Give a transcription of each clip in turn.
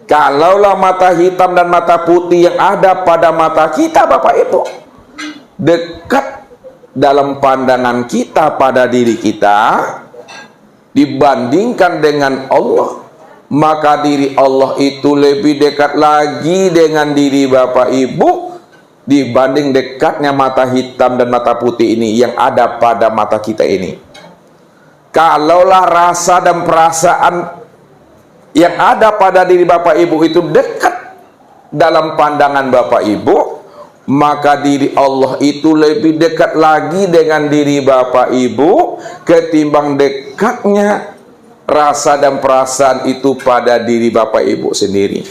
Kalaulah mata hitam dan mata putih yang ada pada mata kita Bapak Ibu dekat dalam pandangan kita pada diri kita dibandingkan dengan Allah, maka diri Allah itu lebih dekat lagi dengan diri Bapak Ibu dibanding dekatnya mata hitam dan mata putih ini yang ada pada mata kita ini. Kalaulah rasa dan perasaan yang ada pada diri Bapak Ibu itu dekat dalam pandangan Bapak Ibu, maka diri Allah itu lebih dekat lagi dengan diri Bapak Ibu ketimbang dekatnya rasa dan perasaan itu pada diri Bapak Ibu sendiri.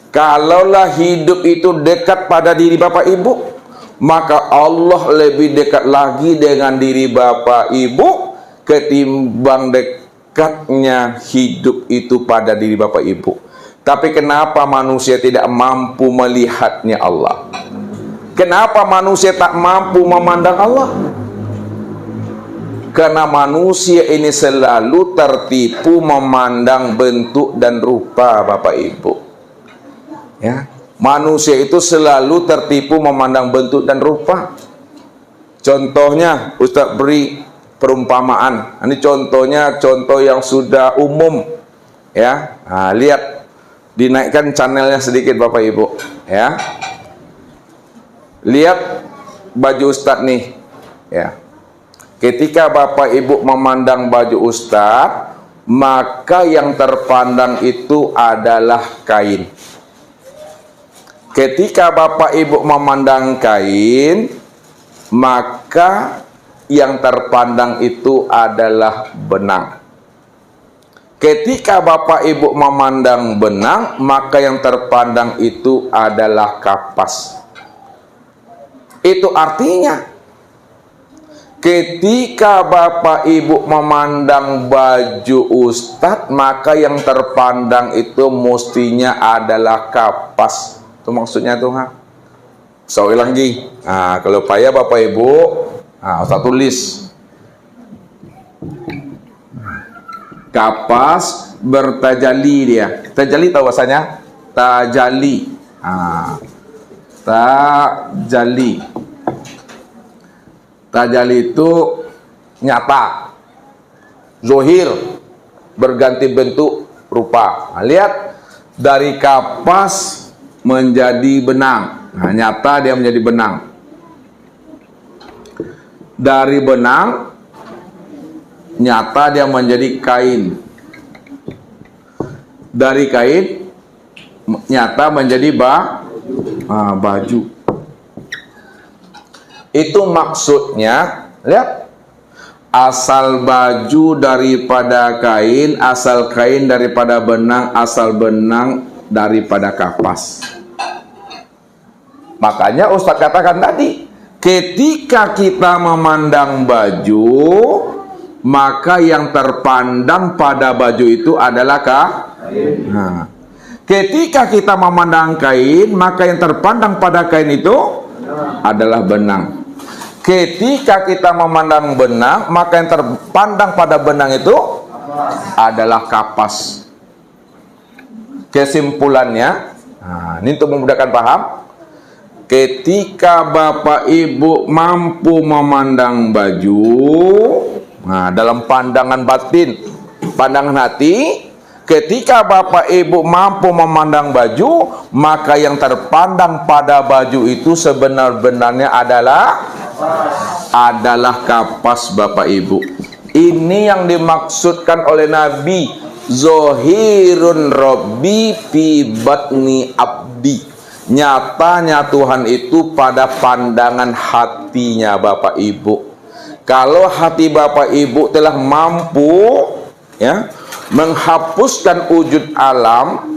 Kalaulah hidup itu dekat pada diri Bapak Ibu, maka Allah lebih dekat lagi dengan diri Bapak Ibu ketimbang dekatnya hidup itu pada diri Bapak Ibu. Tapi kenapa manusia tidak mampu melihatnya Allah? Kenapa manusia tak mampu memandang Allah? Karena manusia ini selalu tertipu memandang bentuk dan rupa Bapak Ibu. Ya, manusia itu selalu tertipu memandang bentuk dan rupa. Contohnya, Ustaz beri perumpamaan. Ini contohnya contoh yang sudah umum. Ya, nah, lihat, dinaikkan channelnya sedikit Bapak Ibu. Ya, lihat baju Ustaz nih. Ya, ketika Bapak Ibu memandang baju Ustaz, maka yang terpandang itu adalah kain. Ketika Bapak Ibu memandang kain, maka yang terpandang itu adalah benang. Ketika Bapak Ibu memandang benang, maka yang terpandang itu adalah kapas. Itu artinya ketika Bapak Ibu memandang baju Ustadz, maka yang terpandang itu mestinya adalah kapas. Itu maksudnya tuh, ha? Saya ulang lagi. Nah, kalau payah Bapak Ibu, nah, Ustadz tulis. Kapas bertajali dia. Tajali tahu bahasanya? Tajali. Nah, tajali. Tajali itu nyata, zohir, berganti bentuk rupa. Nah, lihat, dari kapas menjadi benang. Nah, nyata dia menjadi benang. Dari benang nyata dia menjadi kain. Dari kain nyata menjadi baju. Itu maksudnya, lihat, asal baju daripada kain, asal kain daripada benang, asal benang daripada kapas. Makanya Ustadz katakan tadi, ketika kita memandang baju, maka yang terpandang pada baju itu adalah kain. Nah, ketika kita memandang kain, maka yang terpandang pada kain itu adalah benang. Ketika kita memandang benang, maka yang terpandang pada benang itu adalah kapas. Kesimpulannya, nah, ini untuk memudahkan paham, ketika Bapak Ibu mampu memandang baju, nah, dalam pandangan batin, pandangan hati, ketika Bapak Ibu mampu memandang baju, maka yang terpandang pada baju itu sebenar-benarnya adalah kapas Bapak Ibu. Ini yang dimaksudkan oleh Nabi, Zohirun Robbi fi batni abdi. Nyatanya Tuhan itu pada pandangan hatinya Bapak Ibu. Kalau hati Bapak Ibu telah mampu, ya, menghapuskan wujud alam,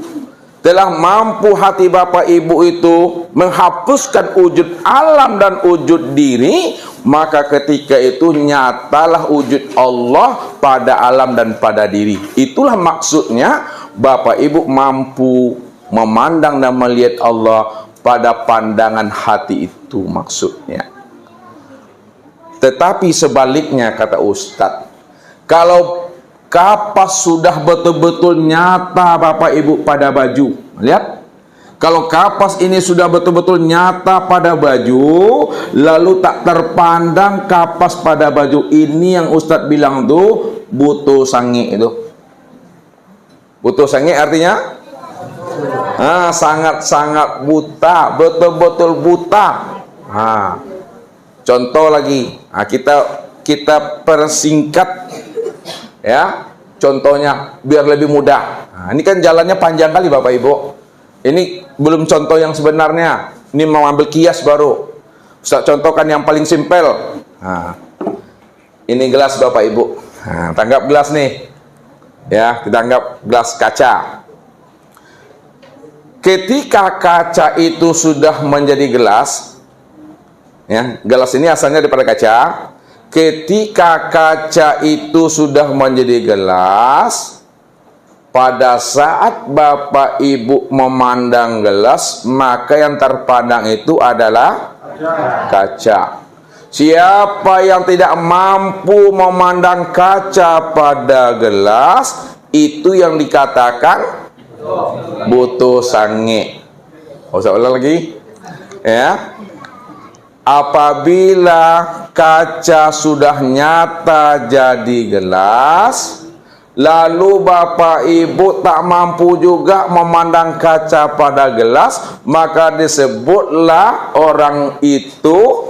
telah mampu hati Bapak Ibu itu menghapuskan wujud alam dan wujud diri, maka ketika itu nyatalah wujud Allah pada alam dan pada diri. Itulah maksudnya Bapak Ibu mampu memandang dan melihat Allah pada pandangan hati, itu maksudnya. Tetapi sebaliknya, kata Ustadz, kalau kapas sudah betul-betul nyata Bapak Ibu pada baju. Lihat, kalau kapas ini sudah betul-betul nyata pada baju, lalu tak terpandang kapas pada baju, ini yang Ustadz bilang tuh butuh sange itu. Butuh sange artinya sangat-sangat buta, betul-betul buta. Contoh lagi, kita persingkat ya, contohnya biar lebih mudah. Ini kan jalannya panjang kali Bapak Ibu. Ini belum contoh yang sebenarnya. Ini mau ambil kias baru. Ustaz contohkan yang paling simpel. Ini gelas Bapak Ibu. Tanggap gelas nih. Ya, kita anggap gelas kaca. Ketika kaca itu sudah menjadi gelas, ya, gelas ini asalnya daripada kaca. Ketika kaca itu sudah menjadi gelas, pada saat Bapak Ibu memandang gelas, maka yang terpandang itu adalah kaca. Siapa yang tidak mampu memandang kaca pada gelas, itu yang dikatakan butuh sange. Usah ulang lagi ya. Apabila kaca sudah nyata jadi gelas, lalu Bapak Ibu tak mampu juga memandang kaca pada gelas, maka disebutlah orang itu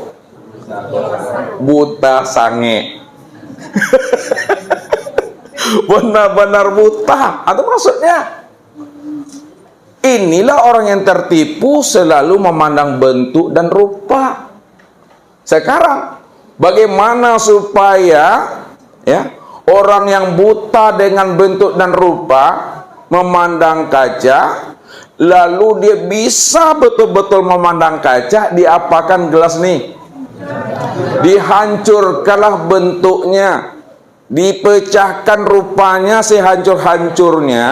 buta sange. Benar-benar buta. Atau maksudnya, inilah orang yang tertipu selalu memandang bentuk dan rupa. Sekarang, bagaimana supaya ya orang yang buta dengan bentuk dan rupa memandang kaca, lalu dia bisa betul-betul memandang kaca, diapakan gelas nih? Dihancurkanlah bentuknya, dipecahkan rupanya sehancur-hancurnya.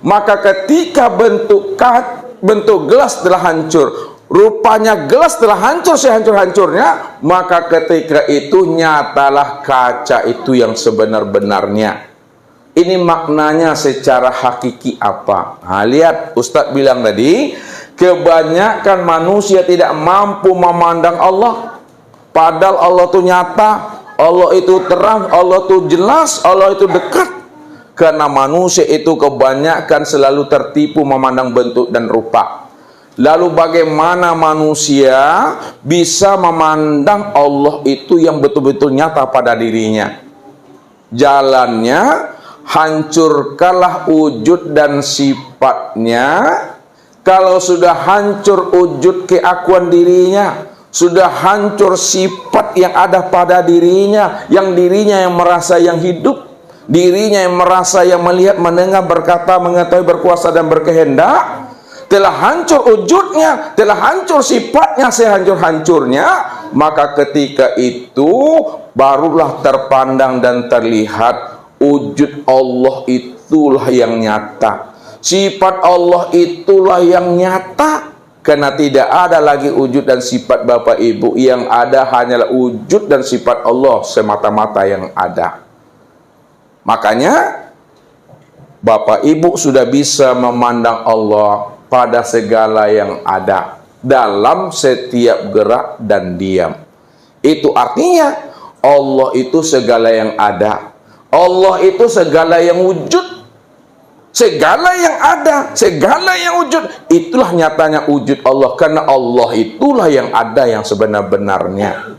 Maka ketika bentuk gelas telah hancur, rupanya gelas telah hancur sehancur-hancurnya, maka ketika itu nyatalah kaca itu yang sebenar-benarnya. Ini maknanya secara hakiki apa? Lihat, Ustadz bilang tadi, kebanyakan manusia tidak mampu memandang Allah. Padahal Allah itu nyata, Allah itu terang, Allah itu jelas, Allah itu dekat. Karena manusia itu kebanyakan selalu tertipu memandang bentuk dan rupa. Lalu bagaimana manusia bisa memandang Allah itu yang betul-betul nyata pada dirinya? Jalannya, hancurkanlah wujud dan sifatnya. Kalau sudah hancur wujud keakuan dirinya, sudah hancur sifat yang ada pada dirinya, yang dirinya yang merasa yang hidup, dirinya yang merasa yang melihat, mendengar, berkata, mengetahui, berkuasa dan berkehendak, telah hancur wujudnya, telah hancur sifatnya sehancur-hancurnya, maka ketika itu barulah terpandang dan terlihat wujud Allah itulah yang nyata, sifat Allah itulah yang nyata. Karena tidak ada lagi wujud dan sifat Bapak Ibu, yang ada hanyalah wujud dan sifat Allah semata-mata yang ada. Makanya Bapak Ibu sudah bisa memandang Allah pada segala yang ada, dalam setiap gerak dan diam. Itu artinya Allah itu segala yang ada, Allah itu segala yang wujud. Segala yang ada, segala yang wujud, itulah nyatanya wujud Allah. Karena Allah itulah yang ada yang sebenar-benarnya.